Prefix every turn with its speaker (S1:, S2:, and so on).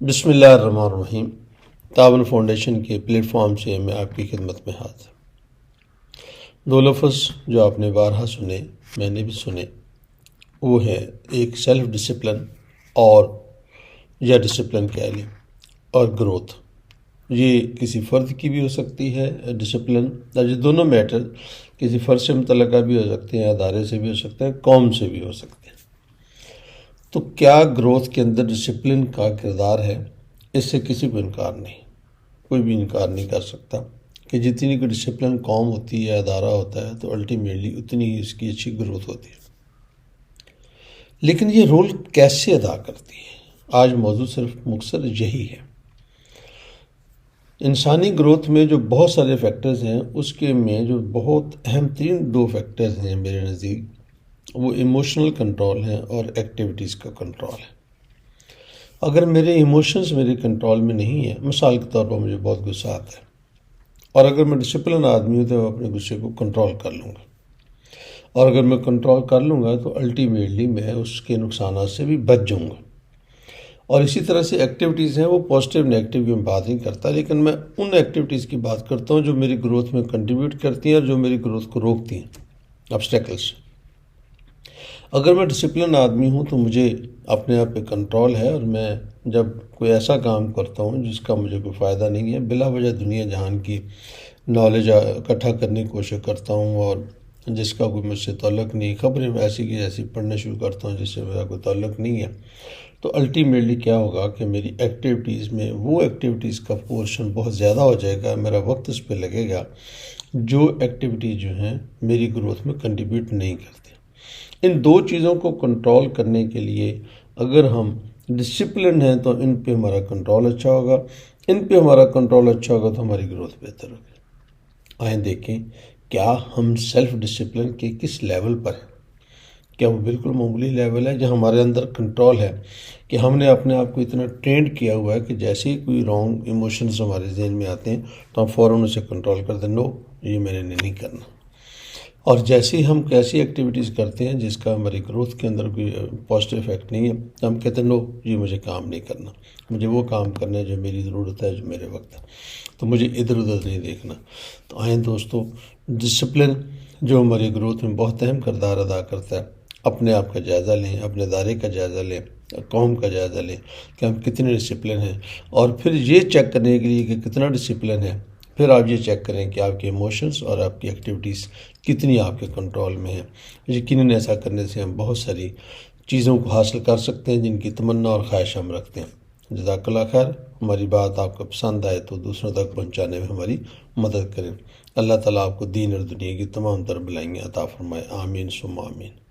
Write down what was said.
S1: بسم اللہ الرحمن الرحیم۔ تعاون فاؤنڈیشن کے پلیٹ فارم سے میں آپ کی خدمت میں حاضر۔ دو لفظ جو آپ نے بارہا سنے، میں نے بھی سنے، وہ ہے ایک سیلف ڈسپلن اور یا ڈسپلن کہہ لیں، اور گروتھ۔ یہ کسی فرد کی بھی ہو سکتی ہے ڈسپلن، یہ دونوں میٹر کسی فرد سے متعلقہ بھی ہو سکتے ہیں، ادارے سے بھی ہو سکتے ہیں، قوم سے بھی ہو سکتے ہیں۔ تو کیا گروتھ کے اندر ڈسپلن کا کردار ہے؟ اس سے کسی کو انکار نہیں، کوئی بھی انکار نہیں کر سکتا کہ جتنی کوئی ڈسپلن قوم ہوتی ہے، ادارہ ہوتا ہے، تو الٹیمیٹلی اتنی ہی اس کی اچھی گروتھ ہوتی ہے۔ لیکن یہ رول کیسے ادا کرتی ہے؟ آج موضوع صرف مختصر یہی ہے۔ انسانی گروتھ میں جو بہت سارے فیکٹرز ہیں، اس کے میں جو بہت اہم ترین دو فیکٹرز ہیں میرے نزدیک، وہ ایموشنل کنٹرول ہیں اور ایکٹیویٹیز کا کنٹرول ہے۔ اگر میرے ایموشنز میرے کنٹرول میں نہیں ہیں، مثال کے طور پر مجھے بہت غصہ آتا ہے، اور اگر میں ڈسپلن آدمی ہوں تو میں اپنے غصے کو کنٹرول کر لوں گا، اور اگر میں کنٹرول کر لوں گا تو الٹیمیٹلی میں اس کے نقصانات سے بھی بچ جاؤں گا۔ اور اسی طرح سے ایکٹیویٹیز ہیں، وہ پازیٹیو نیگیٹو کی میں بات نہیں کرتا، لیکن میں ان ایکٹیویٹیز کی بات کرتا ہوں جو میری گروتھ میں کنٹریبیوٹ کرتی ہیں اور جو میری گروتھ کو روکتی ہیں، آبسٹیکلس۔ اگر میں ڈسپلن آدمی ہوں تو مجھے اپنے آپ پہ کنٹرول ہے، اور میں جب کوئی ایسا کام کرتا ہوں جس کا مجھے کوئی فائدہ نہیں ہے، بلا وجہ دنیا جہان کی نالج اکٹھا کرنے کی کوشش کرتا ہوں اور جس کا کوئی مجھ سے تعلق نہیں، خبریں ایسی کی ایسی پڑھنا شروع کرتا ہوں جس سے میرا کوئی تعلق نہیں ہے، تو الٹیمیٹلی کیا ہوگا کہ میری ایکٹیویٹیز میں وہ ایکٹیویٹیز کا پورشن بہت زیادہ ہو جائے گا، میرا وقت اس پہ لگے گا جو ایکٹیویٹیز جو ہیں میری گروتھ میں کنٹریبیوٹ نہیں کرتی۔ ان دو چیزوں کو کنٹرول کرنے کے لیے اگر ہم ڈسپلن ہیں تو ان پہ ہمارا کنٹرول اچھا ہوگا، ان پہ ہمارا کنٹرول اچھا ہوگا تو ہماری گروتھ بہتر ہوگی۔ آئیں دیکھیں کیا ہم سیلف ڈسپلن کے کس لیول پر ہیں۔ کیا وہ بالکل معمولی لیول ہے جہاں ہمارے اندر کنٹرول ہے کہ ہم نے اپنے آپ کو اتنا ٹرینڈ کیا ہوا ہے کہ جیسے ہی کوئی رانگ ایموشنز ہمارے ذہن میں آتے ہیں تو ہم فوراً اسے کنٹرول کر دیں، نو یہ میں نے نہیں کرنا۔ اور جیسے ہی ہم کیسی ایکٹیویٹیز کرتے ہیں جس کا ہماری گروتھ کے اندر کوئی پازیٹیو افیکٹ نہیں ہے تو ہم کہتے ہیں نو یہ مجھے کام نہیں کرنا، مجھے وہ کام کرنا ہے جو میری ضرورت ہے، جو میرے وقت ہے، تو مجھے ادھر ادھر نہیں دیکھنا۔ تو آئیں دوستو، ڈسپلن جو ہماری گروتھ میں بہت اہم کردار ادا کرتا ہے، اپنے آپ کا جائزہ لیں، اپنے ادارے کا جائزہ لیں، قوم کا جائزہ لیں کہ ہم کتنے ڈسپلن ہیں، اور پھر یہ چیک کرنے کے لیے کہ کتنا ڈسپلن ہے، پھر آپ یہ چیک کریں کہ آپ کے ایموشنز اور آپ کی ایکٹیویٹیز کتنی آپ کے کنٹرول میں ہیں۔ یقیناً ایسا کرنے سے ہم بہت ساری چیزوں کو حاصل کر سکتے ہیں جن کی تمنا اور خواہش ہم رکھتے ہیں۔ جزاک اللہ خیر۔ ہماری بات آپ کو پسند آئے تو دوسروں تک پہنچانے میں ہماری مدد کریں۔ اللہ تعالیٰ آپ کو دین اور دنیا کی تمام تر بھلائیاں عطا فرمائے۔ آمین ثم آمین۔